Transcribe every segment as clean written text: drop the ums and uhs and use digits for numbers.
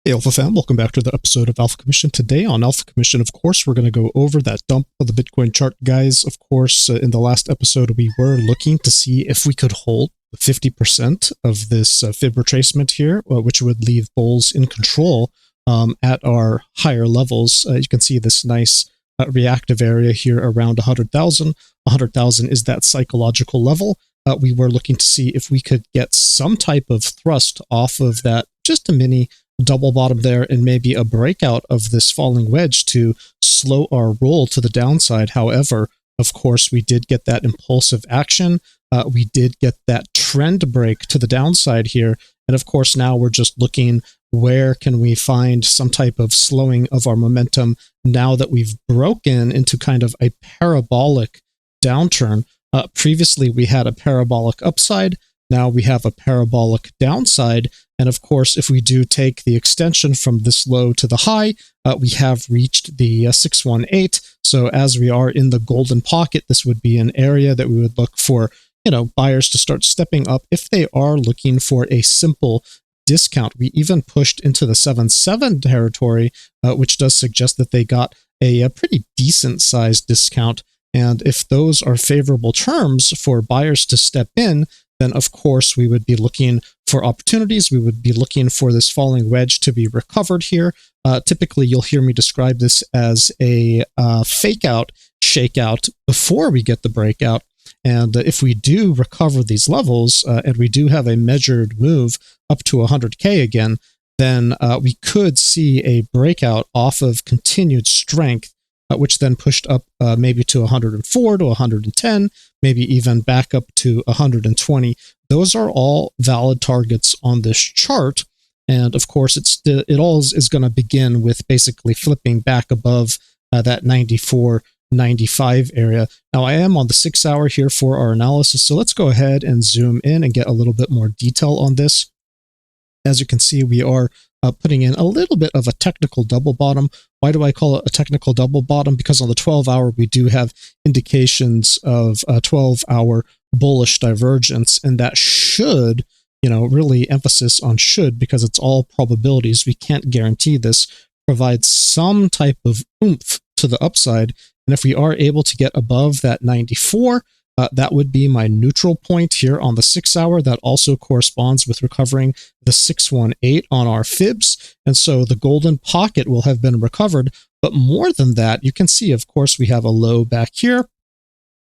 Hey Alpha fam, welcome back to the episode of Alpha Commission. Today on Alpha Commission, of course, we're going to go over that dump of the Bitcoin chart. Guys, of course, in the last episode, we were looking to see if we could hold 50% of this fib retracement here, which would leave bulls in control at our higher levels. You can see this nice reactive area here around 100,000. 100,000 is that psychological level. We were looking to see if we could get some type of thrust off of that, just a mini double bottom there, and maybe a breakout of this falling wedge to slow our roll to the downside. However, of course, we did get that impulsive action. We did get that trend break to the downside here. And of course, now we're just looking, where can we find some type of slowing of our momentum now that we've broken into kind of a parabolic downturn. Previously, we had a parabolic upside. Now we have a parabolic downside. And of course, if we do take the extension from this low to the high, we have reached the 618. So as we are in the golden pocket, this would be an area that we would look for, buyers to start stepping up if they are looking for a simple discount. We even pushed into the 7.7 territory, which does suggest that they got a pretty decent sized discount. And if those are favorable terms for buyers to step in, then of course we would be looking for opportunities. We would be looking for this falling wedge to be recovered here. Typically, you'll hear me describe this as a fake out, shakeout before we get the breakout. And if we do recover these levels, and we do have a measured move up to 100K again, then we could see a breakout off of continued strength, which then pushed up maybe to 104 to 110, maybe even back up to 120. Those are all valid targets on this chart. And of course, it all is going to begin with basically flipping back above that 94, 95 area. Now, I am on the 6 hour here for our analysis. So let's go ahead and zoom in and get a little bit more detail on this. As you can see, we are putting in a little bit of a technical double bottom. Why do I call it a technical double bottom? Because on the 12 hour, we do have indications of a 12-hour bullish divergence, and that should, really emphasis on should, because it's all probabilities. We can't guarantee this, provide some type of oomph to the upside. And if we are able to get above that 94, that would be my neutral point here on the 6 hour. That also corresponds with recovering the 618 on our fibs. And so the golden pocket will have been recovered. But more than that, you can see, of course, we have a low back here.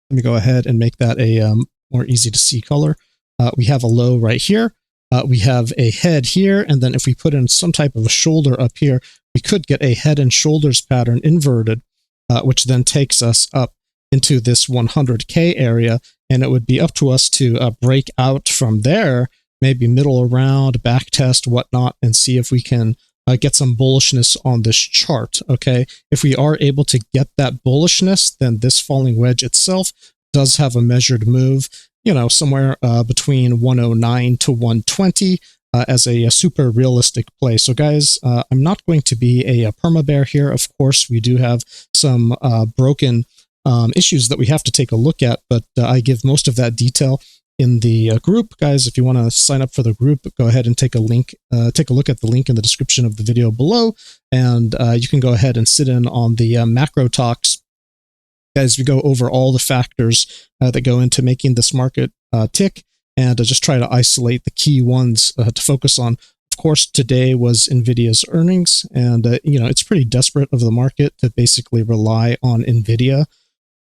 Let me go ahead and make that a more easy to see color. We have a low right here. We have a head here. And then if we put in some type of a shoulder up here, we could get a head and shoulders pattern inverted, which then takes us up into this 100K area, and it would be up to us to break out from there, maybe middle around, back test, whatnot, and see if we can get some bullishness on this chart, okay? If we are able to get that bullishness, then this falling wedge itself does have a measured move, somewhere between 109 to 120 as a super realistic play. So guys, I'm not going to be a perma bear here. Of course, we do have some broken issues that we have to take a look at, but I give most of that detail in the group. Guys, if you want to sign up for the group, go ahead and take a look at the link in the description of the video below, and you can go ahead and sit in on the macro talks. Guys, we go over all the factors that go into making this market tick, and just try to isolate the key ones to focus on. Of course, today was NVIDIA's earnings, and it's pretty desperate of the market to basically rely on NVIDIA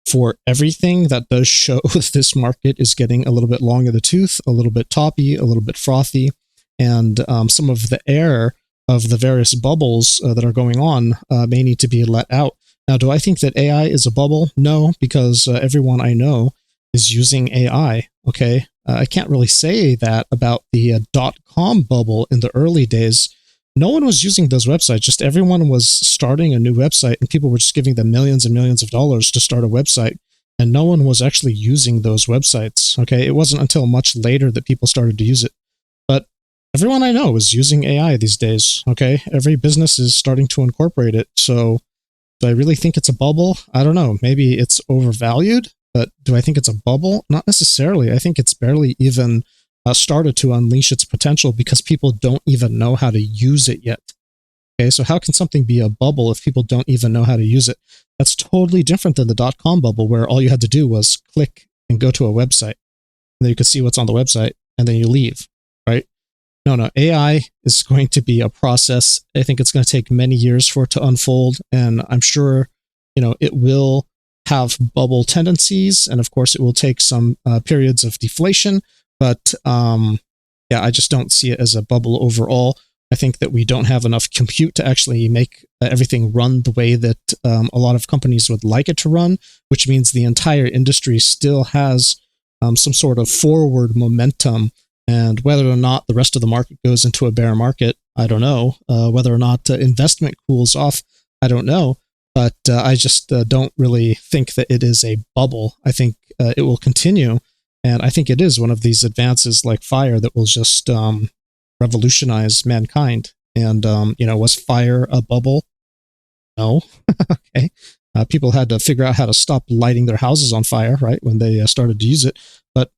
for everything. That does show this market is getting a little bit long in the tooth, a little bit toppy, a little bit frothy, and some of the air of the various bubbles that are going on may need to be let out. Now, do I think that AI is a bubble? No, because everyone I know is using AI, okay? I can't really say that about the .com bubble in the early days. No one was using those websites, just everyone was starting a new website, and people were just giving them millions and millions of dollars to start a website, and no one was actually using those websites, okay? It wasn't until much later that people started to use it. But everyone I know is using AI these days, okay? Every business is starting to incorporate it. So do I really think it's a bubble? I don't know. Maybe it's overvalued, but do I think it's a bubble? Not necessarily. I think it's barely even started to unleash its potential because people don't even know how to use it yet. Okay, so how can something be a bubble if people don't even know how to use it? That's totally different than the dot-com bubble, where all you had to do was click and go to a website. And then you could see what's on the website, and then you leave, right? No, AI is going to be a process. I think it's going to take many years for it to unfold, and I'm sure, it will have bubble tendencies, and of course it will take some periods of deflation, but yeah, I just don't see it as a bubble overall. I think that we don't have enough compute to actually make everything run the way that a lot of companies would like it to run, which means the entire industry still has some sort of forward momentum. And whether or not the rest of the market goes into a bear market, I don't know. Whether or not investment cools off, I don't know. But I just don't really think that it is a bubble. I think it will continue. And I think it is one of these advances like fire that will just revolutionize mankind. And, was fire a bubble? No. Okay. People had to figure out how to stop lighting their houses on fire, right, when they started to use it. But,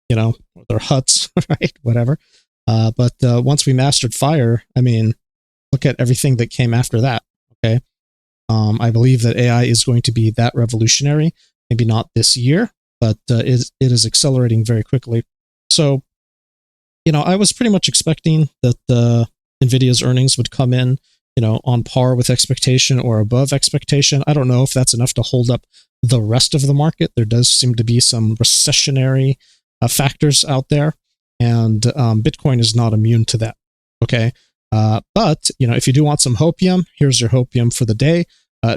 their huts, right, whatever. But once we mastered fire, I mean, look at everything that came after that, okay? I believe that AI is going to be that revolutionary, maybe not this year, but it is accelerating very quickly. So, I was pretty much expecting that NVIDIA's earnings would come in, on par with expectation or above expectation. I don't know if that's enough to hold up the rest of the market. There does seem to be some recessionary factors out there, and Bitcoin is not immune to that. Okay. But, if you do want some hopium, here's your hopium for the day.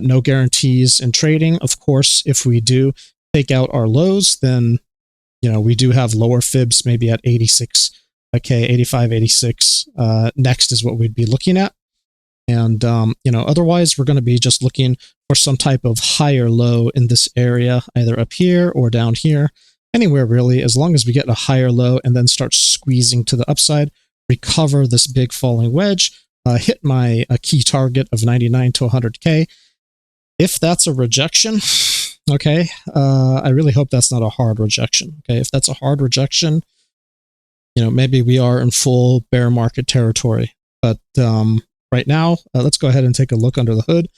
No guarantees in trading. Of course, if we do take out our lows, then, we do have lower fibs, maybe at 86. Okay, 85, 86. Next is what we'd be looking at. And, otherwise we're going to be just looking for some type of higher low in this area, either up here or down here, anywhere really, as long as we get a higher low and then start squeezing to the upside, recover this big falling wedge, hit my key target of 99 to 100K. If that's a rejection, okay, I really hope that's not a hard rejection. Okay, if that's a hard rejection, maybe we are in full bear market territory. But right now, let's go ahead and take a look under the hood.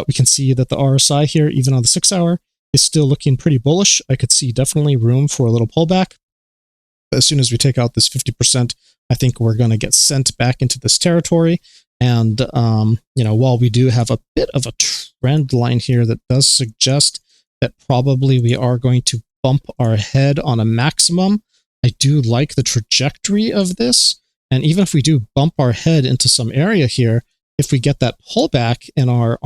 We can see that the RSI here, even on the 6 hour, is still looking pretty bullish. I could see definitely room for a little pullback. But as soon as we take out this 50%, I think we're going to get sent back into this territory. And, while we do have a bit of a trend line here that does suggest that probably we are going to bump our head on a maximum, I do like the trajectory of this. And even if we do bump our head into some area here, if we get that pullback and our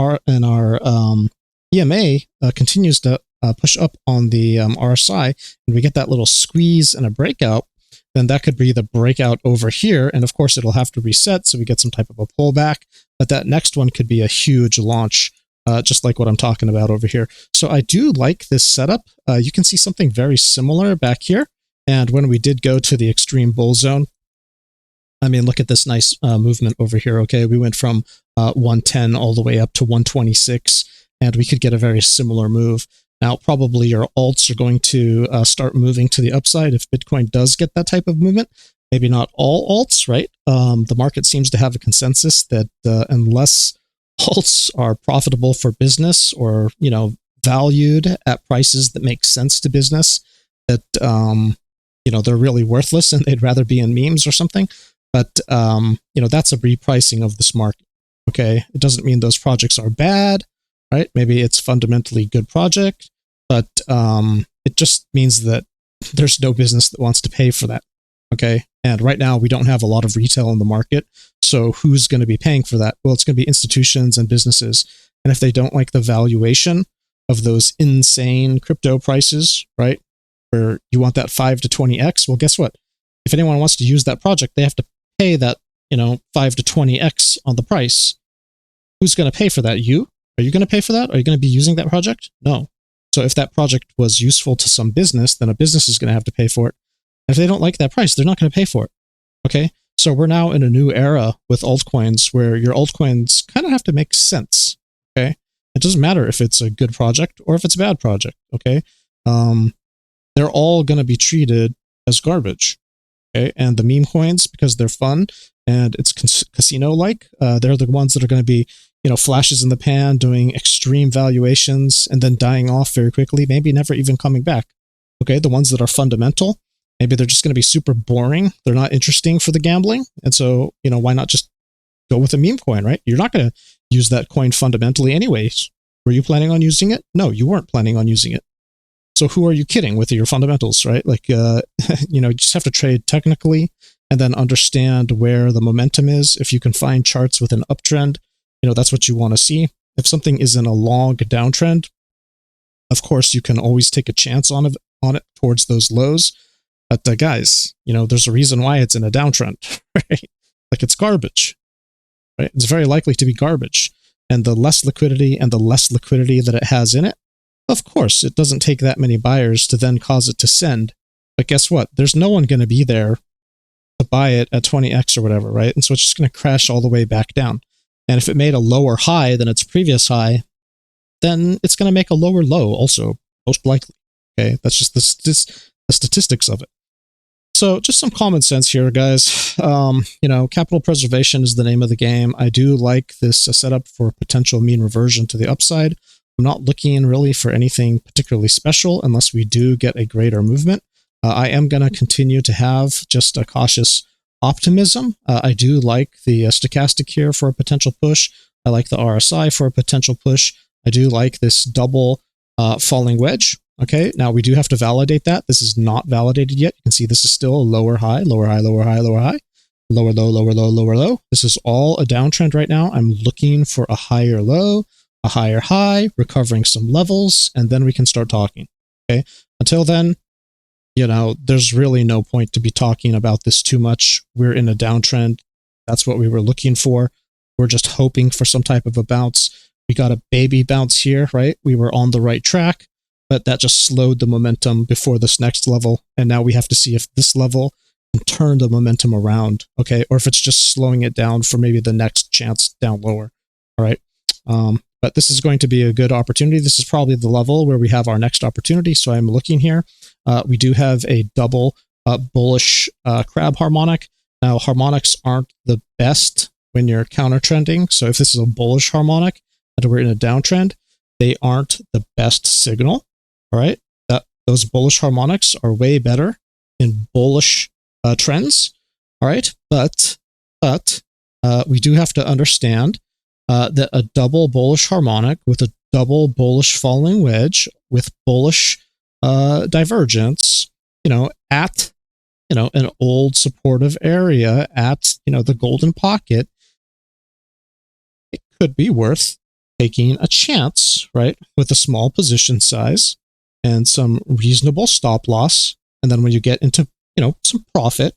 EMA continues to push up on the RSI, and we get that little squeeze and a breakout, then that could be the breakout over here. And of course, it'll have to reset, so we get some type of a pullback. But that next one could be a huge launch, just like what I'm talking about over here. So I do like this setup. You can see something very similar back here. And when we did go to the extreme bull zone, I mean, look at this nice movement over here, okay? We went from 110 all the way up to 126, and we could get a very similar move. Now, probably your alts are going to start moving to the upside if Bitcoin does get that type of movement. Maybe not all alts, right? The market seems to have a consensus that unless alts are profitable for business or, valued at prices that make sense to business, that, they're really worthless and they'd rather be in memes or something. But, that's a repricing of this market, okay? It doesn't mean those projects are bad, right? Maybe it's fundamentally good project, but it just means that there's no business that wants to pay for that, okay? And right now, we don't have a lot of retail in the market, so who's going to be paying for that? Well, it's going to be institutions and businesses. And if they don't like the valuation of those insane crypto prices, right, where you want that 5 to 20x, well, guess what? If anyone wants to use that project, they have to pay that, 5 to 20x on the price. Who's going to pay for that? You? Are you going to pay for that? Are you going to be using that project? No. So if that project was useful to some business, then a business is going to have to pay for it. And if they don't like that price, they're not going to pay for it. Okay? So we're now in a new era with altcoins where your altcoins kind of have to make sense. Okay? It doesn't matter if it's a good project or if it's a bad project. Okay? They're all going to be treated as garbage. Okay? And the meme coins, because they're fun and it's casino-like. They're the ones that are going to be, flashes in the pan, doing extreme valuations, and then dying off very quickly, maybe never even coming back. Okay, the ones that are fundamental, maybe they're just going to be super boring. They're not interesting for the gambling. And so, why not just go with a meme coin, right? You're not going to use that coin fundamentally anyways. Were you planning on using it? No, you weren't planning on using it. So who are you kidding with your fundamentals, right? Like, you just have to trade technically and then understand where the momentum is. If you can find charts with an uptrend, that's what you want to see. If something is in a long downtrend, of course, you can always take a chance on it towards those lows. But guys, there's a reason why it's in a downtrend, right? Like it's garbage, right? It's very likely to be garbage. And the less liquidity that it has in it, of course, it doesn't take that many buyers to then cause it to send. But guess what? There's no one going to be there to buy it at 20x or whatever, right? And so it's just going to crash all the way back down. And if it made a lower high than its previous high, then it's going to make a lower low also, most likely. Okay, that's just the statistics of it. So just some common sense here, guys. Capital preservation is the name of the game. I do like this setup for potential mean reversion to the upside. I'm not looking really for anything particularly special unless we do get a greater movement. I am going to continue to have just a cautious optimism. I do like the stochastic here for a potential push. I like the RSI for a potential push. I do like this double falling wedge. Okay, now we do have to validate that. This is not validated yet. You can see this is still a lower high, lower high, lower high, lower high, lower low, lower low, lower low. This is all a downtrend right now. I'm looking for a higher low, a higher high, recovering some levels, and then we can start talking. Okay, until then, there's really no point to be talking about this too much. We're in a downtrend. That's what we were looking for. We're just hoping for some type of a bounce. We got a baby bounce here, right? We were on the right track, but that just slowed the momentum before this next level. And now we have to see if this level can turn the momentum around, okay? Or if it's just slowing it down for maybe the next chance down lower, all right? But this is going to be a good opportunity. This is probably the level where we have our next opportunity. So I'm looking here. We do have a double bullish crab harmonic. Now, harmonics aren't the best when you're counter trending. So if this is a bullish harmonic and we're in a downtrend, they aren't the best signal. All right. Those bullish harmonics are way better in bullish trends. All right. But we do have to understand that a double bullish harmonic with a double bullish falling wedge with bullish divergence, at, an old supportive area at, the golden pocket, it could be worth taking a chance, right? With a small position size and some reasonable stop loss. And then when you get into, some profit,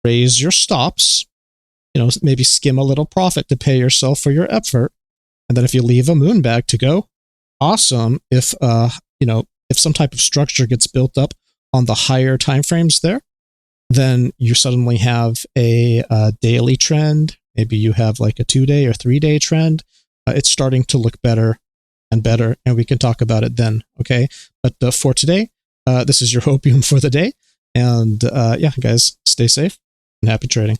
raise your stops, maybe skim a little profit to pay yourself for your effort. And then if you leave a moon bag to go, awesome. If some type of structure gets built up on the higher timeframes there, then you suddenly have a daily trend. Maybe you have like a 2-day or 3-day trend. It's starting to look better and better, and we can talk about it then. Okay. But for today, this is your hopium for the day. And yeah, guys, stay safe and happy trading.